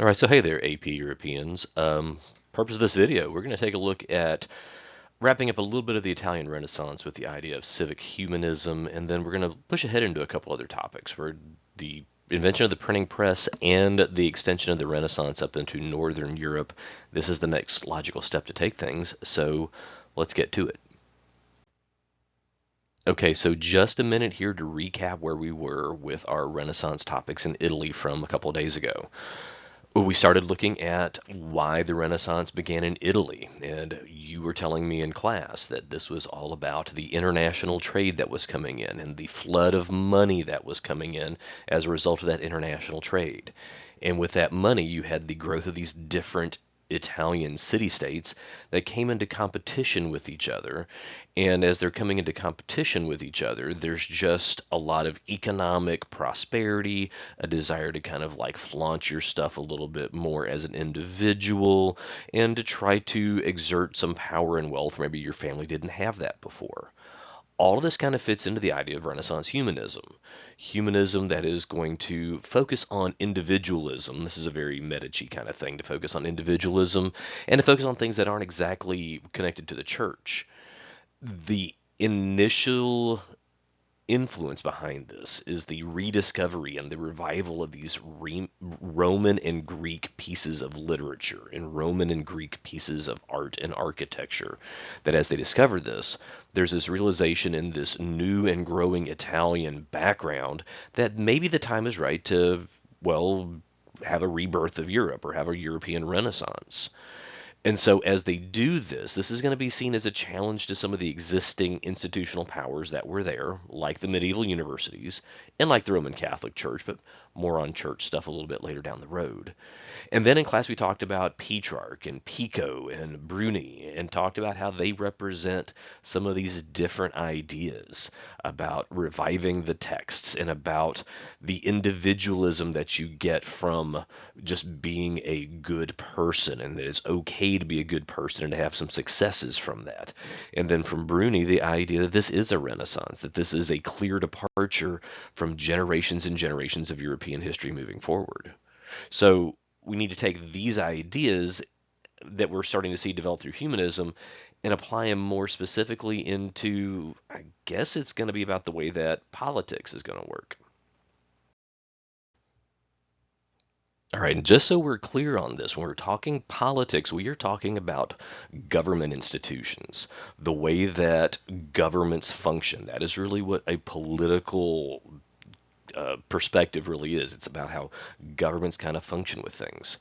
All right, so hey there, AP Europeans. Purpose of this video, we're going to take a look at wrapping up a little bit of the Italian Renaissance with the idea of civic humanism, and then we're going to push ahead into a couple other topics where the invention of the printing press and the extension of the Renaissance up into Northern Europe. This is the next logical step to take things, so let's get to it. Okay, so just a minute here to recap where we were with our Renaissance topics in Italy from a couple days ago. We started looking at why the Renaissance began in Italy, and you were telling me in class that this was all about the international trade that was coming in and the flood of money that was coming in as a result of that international trade. And with that money, you had the growth of these different Italian city-states that came into competition with each other. And as they're coming into competition with each other, there's just a lot of economic prosperity, a desire to kind of like flaunt your stuff a little bit more as an individual, and to try to exert some power and wealth. Maybe your family didn't have that before. All of this kind of fits into the idea of Renaissance humanism. Humanism that is going to focus on individualism. This is a very Medici kind of thing, to focus on individualism and to focus on things that aren't exactly connected to the church. The initial influence behind this is the rediscovery and the revival of these Roman and Greek pieces of literature and Roman and Greek pieces of art and architecture. That as they discover this, there's this realization in this new and growing Italian background that maybe the time is right to, well, have a rebirth of Europe or have a European Renaissance. And so, as they do this, this is going to be seen as a challenge to some of the existing institutional powers that were there, like the medieval universities and like the Roman Catholic Church, but more on church stuff a little bit later down the road. And then in class, we talked about Petrarch and Pico and Bruni and talked about how they represent some of these different ideas about reviving the texts and about the individualism that you get from just being a good person, and that it's okay to be a good person and to have some successes from that. And then from Bruni, the idea that this is a renaissance, that this is a clear departure from generations and generations of European history moving forward. So we need to take these ideas that we're starting to see develop through humanism and apply them more specifically into, I guess it's going to be about the way that politics is going to work. All right, and just so we're clear on this, when we're talking politics, we are talking about government institutions, the way that governments function. That is really what a political perspective really is. It's about how governments kind of function with things.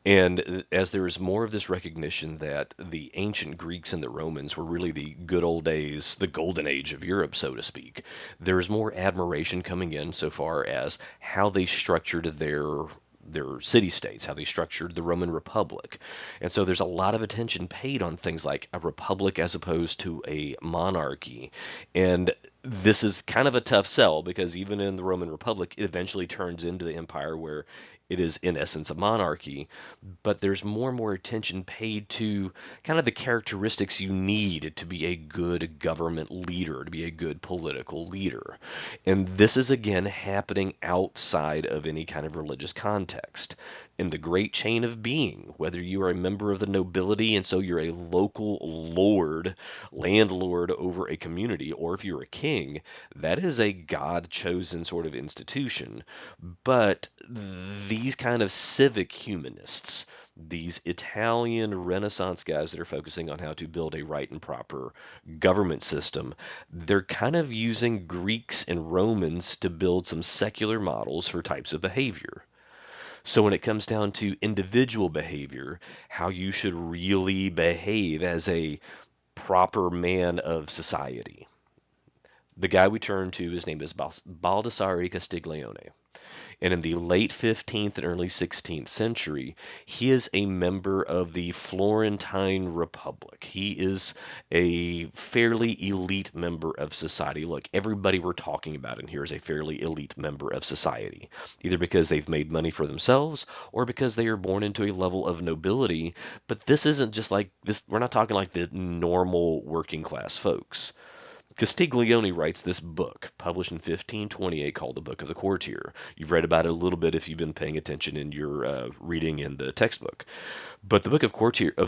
And as there is more of this recognition that the ancient Greeks and the Romans were really the good old days, the golden age of Europe, so to speak, there is more admiration coming in so far as how they structured their city states, how they structured the Roman Republic. And so there's a lot of attention paid on things like a republic as opposed to a monarchy. And this is kind of a tough sell because even in the Roman Republic, it eventually turns into the empire where it is in essence a monarchy, but there's more and more attention paid to kind of the characteristics you need to be a good government leader, to be a good political leader. And this is again happening outside of any kind of religious context. In the great chain of being, whether you are a member of the nobility and so you're a local lord, landlord over a community, or if you're a king, that is a God chosen sort of institution. But these kind of civic humanists, these Italian Renaissance guys that are focusing on how to build a right and proper government system, they're kind of using Greeks and Romans to build some secular models for types of behavior. So when it comes down to individual behavior, how you should really behave as a proper man of society, the guy we turn to, his name is Baldassare Castiglione. And in the late 15th and early 16th century, he is a member of the Florentine Republic. He is a fairly elite member of society. Look, everybody we're talking about in here is a fairly elite member of society, either because they've made money for themselves or because they are born into a level of nobility. But this isn't just like this, we're not talking like the normal working class folks. Castiglione writes this book, published in 1528, called The Book of the Courtier. You've read about it a little bit if you've been paying attention in your reading in the textbook. But the Book of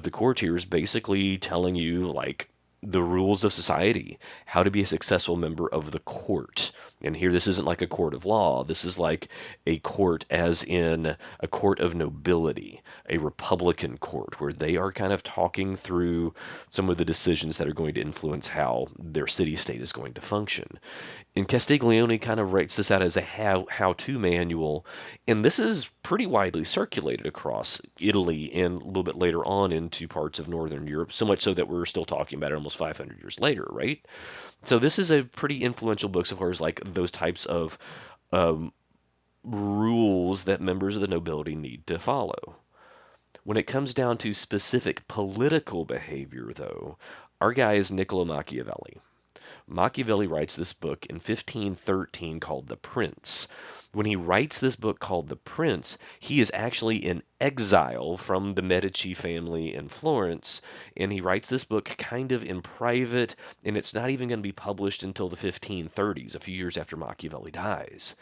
the Courtier is basically telling you like the rules of society, how to be a successful member of the court. And here, this isn't like a court of law. This is like a court, as in a court of nobility, a republican court, where they are kind of talking through some of the decisions that are going to influence how their city state is going to function. And Castiglione kind of writes this out as a how-to manual, and this is pretty widely circulated across Italy and a little bit later on into parts of Northern Europe, so much so that we're still talking about it almost 500 years later, right? So this is a pretty influential book so far as like those types of um, rules that members of the nobility need to follow. When it comes down to specific political behavior, though, our guy is Niccolo Machiavelli. Machiavelli writes this book in 1513 called The Prince. When he writes this book called The Prince, he is actually in exile from the Medici family in Florence, and he writes this book kind of in private, and it's not even going to be published until the 1530s, a few years after Machiavelli dies.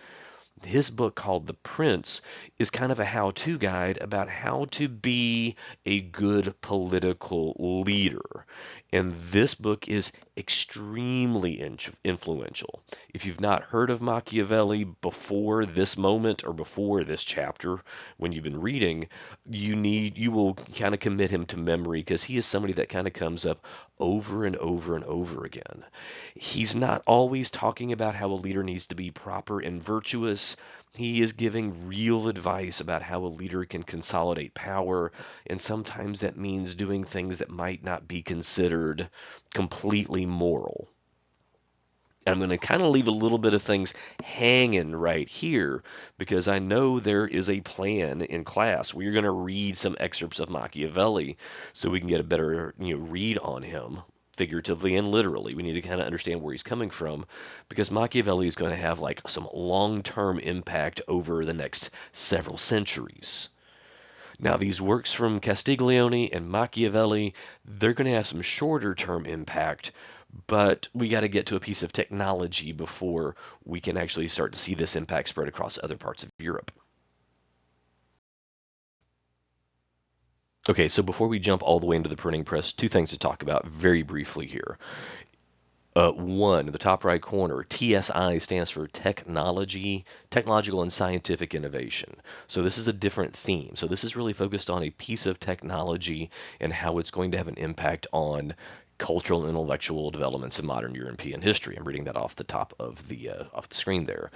His book called The Prince is kind of a how-to guide about how to be a good political leader. And this book is extremely influential. If you've not heard of Machiavelli before this moment or before this chapter when you've been reading, you will kind of commit him to memory because he is somebody that kind of comes up over and over and over again. He's not always talking about how a leader needs to be proper and virtuous. He is giving real advice about how a leader can consolidate power, and sometimes that means doing things that might not be considered completely moral. I'm going to kind of leave a little bit of things hanging right here because I know there is a plan in class. We're going to read some excerpts of Machiavelli so we can get a better read on him, figuratively and literally. We need to kind of understand where he's coming from because Machiavelli is going to have like some long-term impact over the next several centuries. Now, these works from Castiglione and Machiavelli, they're going to have some shorter term impact, but we got to get to a piece of technology before we can actually start to see this impact spread across other parts of Europe. Okay, so before we jump all the way into the printing press, two things to talk about very briefly here. One, in the top right corner, TSI stands for technological and scientific innovation. So this is a different theme. So this is really focused on a piece of technology and how it's going to have an impact on cultural and intellectual developments in modern European history. I'm reading that off the top of the screen there.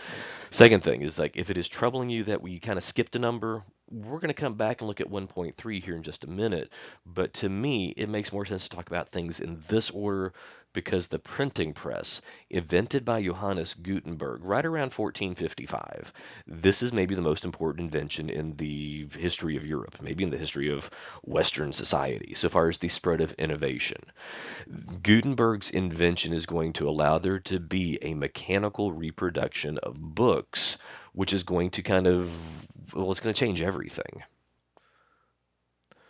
Second thing is like if it is troubling you that we kind of skipped a number, we're going to come back and look at 1.3 here in just a minute. But to me, it makes more sense to talk about things in this order because the printing press, invented by Johannes Gutenberg right around 1455, this is maybe the most important invention in the history of Europe, maybe in the history of Western society, so far as the spread of innovation. Gutenberg's invention is going to allow there to be a mechanical reproduction of books, which is going to it's going to change everything.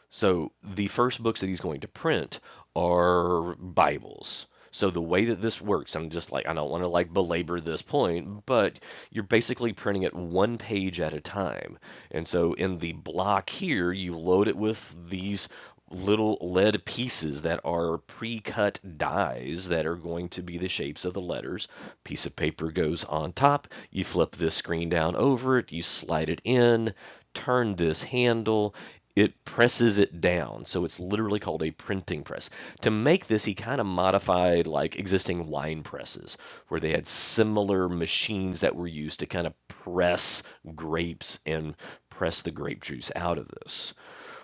So the first books that he's going to print are Bibles. So the way that this works, I don't want to belabor this point, but you're basically printing it one page at a time. And so in the block here, you load it with these little lead pieces that are pre-cut dies that are going to be the shapes of the letters. Piece of paper goes on top. You flip this screen down over it. You slide it in, turn this handle. It presses it down. So it's literally called a printing press. To make this, he kind of modified like existing wine presses, where they had similar machines that were used to kind of press grapes and press the grape juice out of this.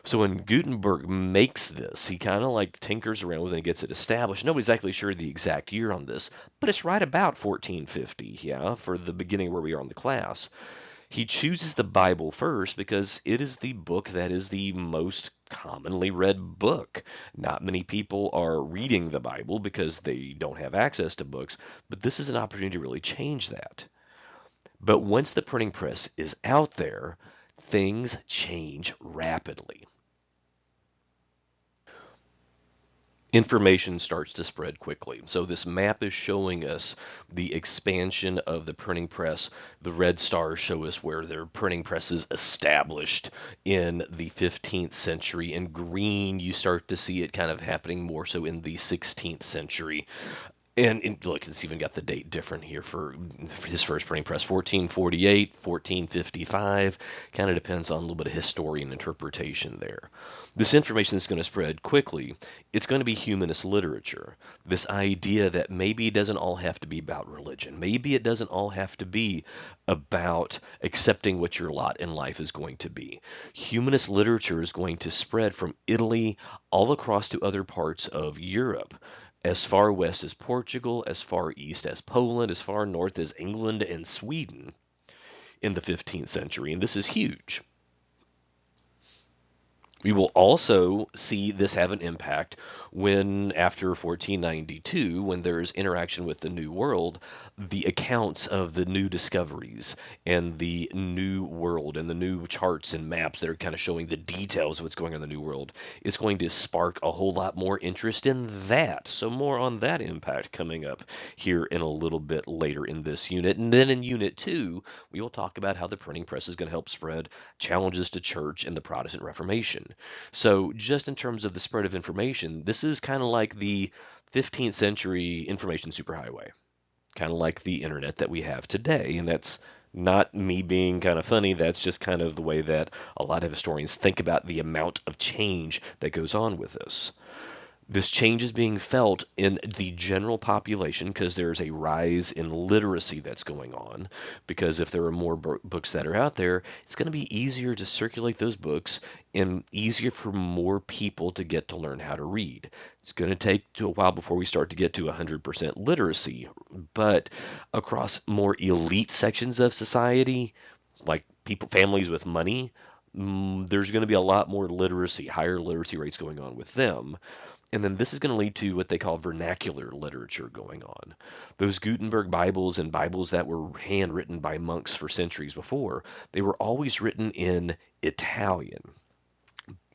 So when Gutenberg makes this, he kind of like tinkers around with it and gets it established. Nobody's exactly sure the exact year on this, but it's right about 1450, yeah, for the beginning where we are in the class. He chooses the Bible first because it is the book that is the most commonly read book. Not many people are reading the Bible because they don't have access to books, but this is an opportunity to really change that. But once the printing press is out there, things change rapidly. information starts to spread quickly. So this map is showing us the expansion of the printing press. The red stars show us where their printing press is established in the 15th century. In green, you start to see it kind of happening more so in the 16th century. And look, it's even got the date different here for his first printing press, 1448, 1455. Kind of depends on a little bit of historian interpretation there. This information is going to spread quickly. It's going to be humanist literature. This idea that maybe it doesn't all have to be about religion. Maybe it doesn't all have to be about accepting what your lot in life is going to be. Humanist literature is going to spread from Italy all across to other parts of Europe, as far west as Portugal, as far east as Poland, as far north as England and Sweden in the 15th century. And this is huge. We will also see this have an impact when, after 1492, when there's interaction with the New World, the accounts of the new discoveries and the New World and the new charts and maps that are kind of showing the details of what's going on in the New World is going to spark a whole lot more interest in that. So more on that impact coming up here in a little bit later in this unit. And then in Unit 2, we will talk about how the printing press is going to help spread challenges to church and the Protestant Reformation. So, just in terms of the spread of information, this is kind of like the 15th century information superhighway, kind of like the internet that we have today. And that's not me being kind of funny, that's just kind of the way that a lot of historians think about the amount of change that goes on with this. This change is being felt in the general population because there's a rise in literacy that's going on. Because if there are more books that are out there, it's going to be easier to circulate those books and easier for more people to get to learn how to read. It's going to take a while before we start to get to 100% literacy, but across more elite sections of society, like people, families with money, there's going to be a lot more literacy, higher literacy rates going on with them. And then this is going to lead to what they call vernacular literature going on. Those Gutenberg Bibles and Bibles that were handwritten by monks for centuries before, they were always written in Italian.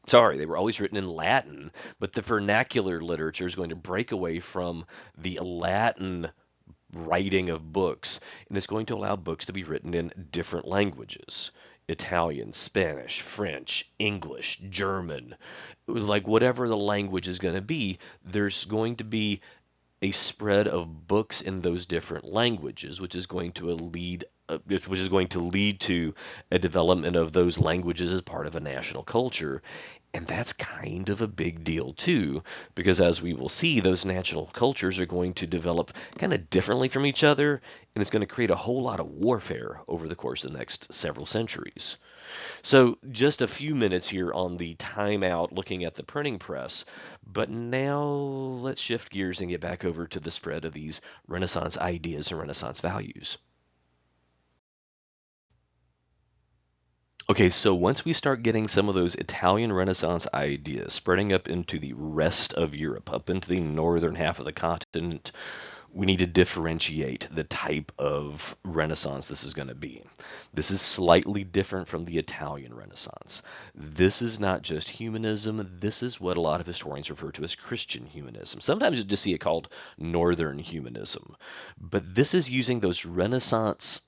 Sorry, they were always written in Latin, but the vernacular literature is going to break away from the Latin writing of books, and it's going to allow books to be written in different languages. Italian, Spanish, French, English, German, like whatever the language is going to be, there's going to be a spread of books in those different languages, which is going to lead to a development of those languages as part of a national culture. And that's kind of a big deal too, because as we will see, those national cultures are going to develop kind of differently from each other, and it's going to create a whole lot of warfare over the course of the next several centuries. So just a few minutes here on the timeout looking at the printing press, but now let's shift gears and get back over to the spread of these Renaissance ideas and Renaissance values. Okay, so once we start getting some of those Italian Renaissance ideas spreading up into the rest of Europe, up into the northern half of the continent, we need to differentiate the type of Renaissance this is going to be. This is slightly different from the Italian Renaissance. This is not just humanism, this is what a lot of historians refer to as Christian humanism. Sometimes you just see it called Northern humanism. But this is using those Renaissance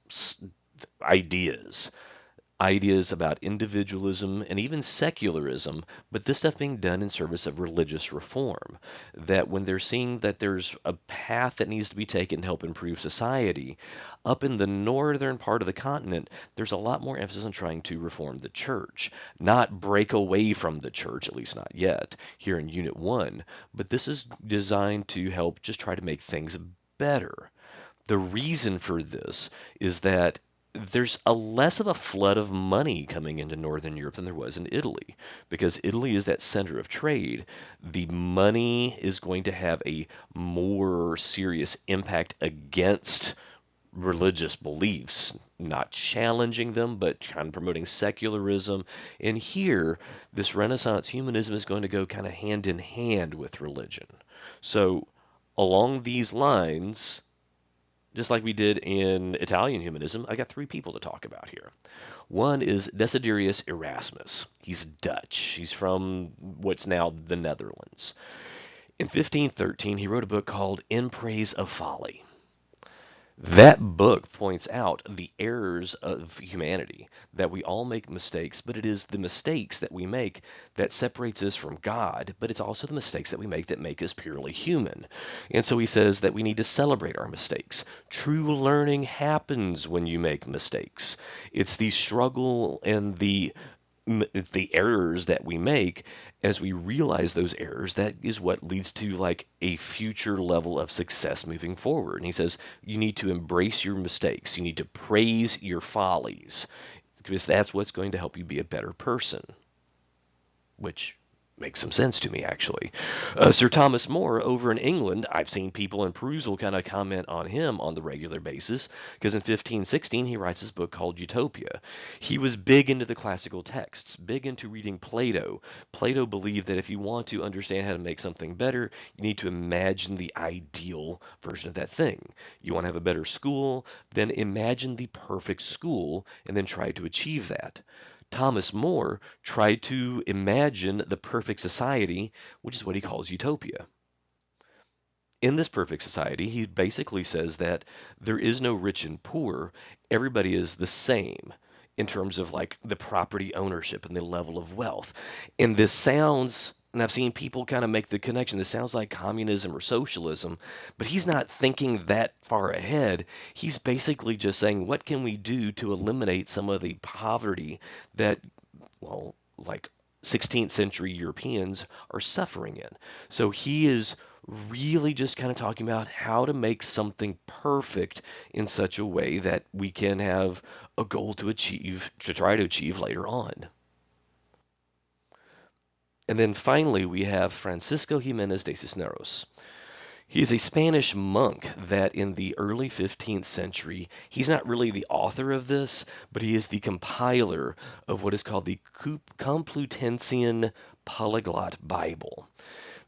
ideas about individualism and even secularism, but this stuff being done in service of religious reform. That when they're seeing that there's a path that needs to be taken to help improve society, up in the northern part of the continent, there's a lot more emphasis on trying to reform the church, not break away from the church, at least not yet, here in Unit 1, but this is designed to help just try to make things better. The reason for this is that there's a less of a flood of money coming into Northern Europe than there was in Italy, because Italy is that center of trade. The money is going to have a more serious impact against religious beliefs, not challenging them, but kind of promoting secularism. And here, this Renaissance humanism is going to go kind of hand in hand with religion. So, along these lines, just like we did in Italian humanism, I got three people to talk about here. One is Desiderius Erasmus. He's Dutch. He's from what's now the Netherlands. In 1513, he wrote a book called In Praise of Folly. That book points out the errors of humanity, that we all make mistakes, but it is the mistakes that we make that separates us from God, but it's also the mistakes that we make us purely human. And so he says that we need to celebrate our mistakes. True learning happens when you make mistakes. It's the struggle and the errors that we make, as we realize those errors, that is what leads to like a future level of success moving forward. And he says you need to embrace your mistakes, you need to praise your follies, because that's what's going to help you be a better person, which makes some sense to me, actually. Sir Thomas More over in England, I've seen people in Perusal kind of comment on him on the regular basis, because in 1516 he writes his book called Utopia. He was big into the classical texts, big into reading Plato. Plato believed that if you want to understand how to make something better, you need to imagine the ideal version of that thing. You want to have a better school, then imagine the perfect school, and then try to achieve that. Thomas More tried to imagine the perfect society, which is what he calls utopia. In this perfect society, he basically says that there is no rich and poor. Everybody is the same in terms of like the property ownership and the level of wealth. And this sounds, and I've seen people kind of make the connection, this sounds like communism or socialism, but he's not thinking that far ahead. He's basically just saying, what can we do to eliminate some of the poverty that, well, like 16th century Europeans are suffering in? So he is really just kind of talking about how to make something perfect in such a way that we can have a goal to achieve, to try to achieve later on. And then finally, we have Francisco Jimenez de Cisneros. He is a Spanish monk that in the early 15th century, he's not really the author of this, but he is the compiler of what is called the Complutensian Polyglot Bible.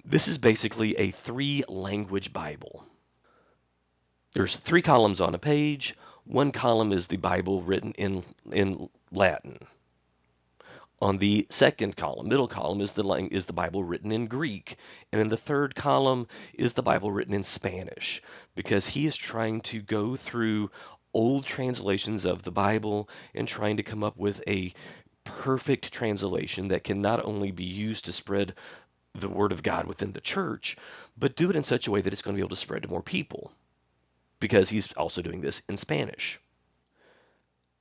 This is basically a three-language Bible. There's three columns on a page. One column is the Bible written in Latin. On the second column, middle column, is the Bible written in Greek, and in the third column is the Bible written in Spanish, because he is trying to go through old translations of the Bible and trying to come up with a perfect translation that can not only be used to spread the word of God within the church, but do it in such a way that it's going to be able to spread to more people, because he's also doing this in Spanish.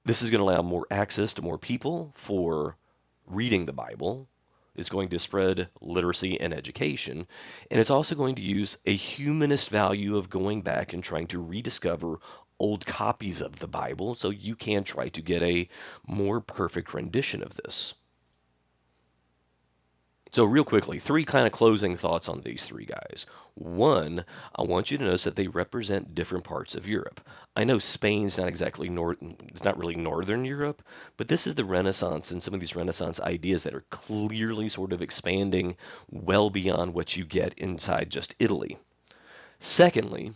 This is going to allow more access to more people for reading the Bible. It's going to spread literacy and education, and it's also going to use a humanist value of going back and trying to rediscover old copies of the Bible so you can try to get a more perfect rendition of this. So real quickly, three kind of closing thoughts on these three guys. One, I want you to notice that they represent different parts of Europe. I know Spain's not exactly it's not really Northern Europe, but this is the Renaissance and some of these Renaissance ideas that are clearly sort of expanding well beyond what you get inside just Italy. Secondly,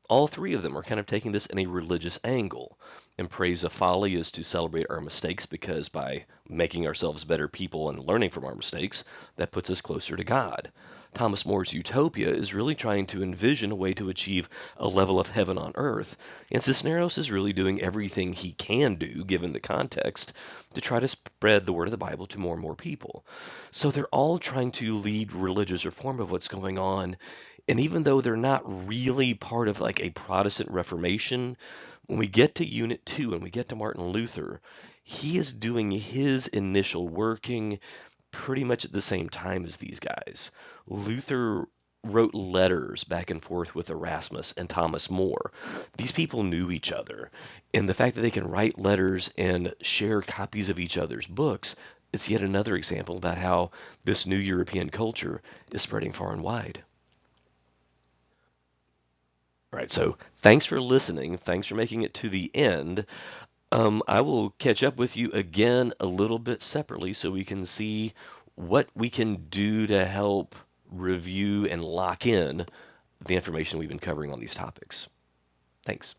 all three of them are kind of taking this in a religious angle. And praise of folly is to celebrate our mistakes, because by making ourselves better people and learning from our mistakes, that puts us closer to God. Thomas More's Utopia is really trying to envision a way to achieve a level of heaven on earth, and Cisneros is really doing everything he can do, given the context, to try to spread the word of the Bible to more and more people. So they're all trying to lead religious reform of what's going on, and even though they're not really part of like a Protestant Reformation, when we get to Unit 2 and we get to Martin Luther, he is doing his initial working pretty much at the same time as these guys. Luther wrote letters back and forth with Erasmus and Thomas More. These people knew each other, and the fact that they can write letters and share copies of each other's books, it's yet another example about how this new European culture is spreading far and wide. All right, so thanks for listening. Thanks for making it to the end. I will catch up with you again a little bit separately so we can see what we can do to help review and lock in the information we've been covering on these topics. Thanks.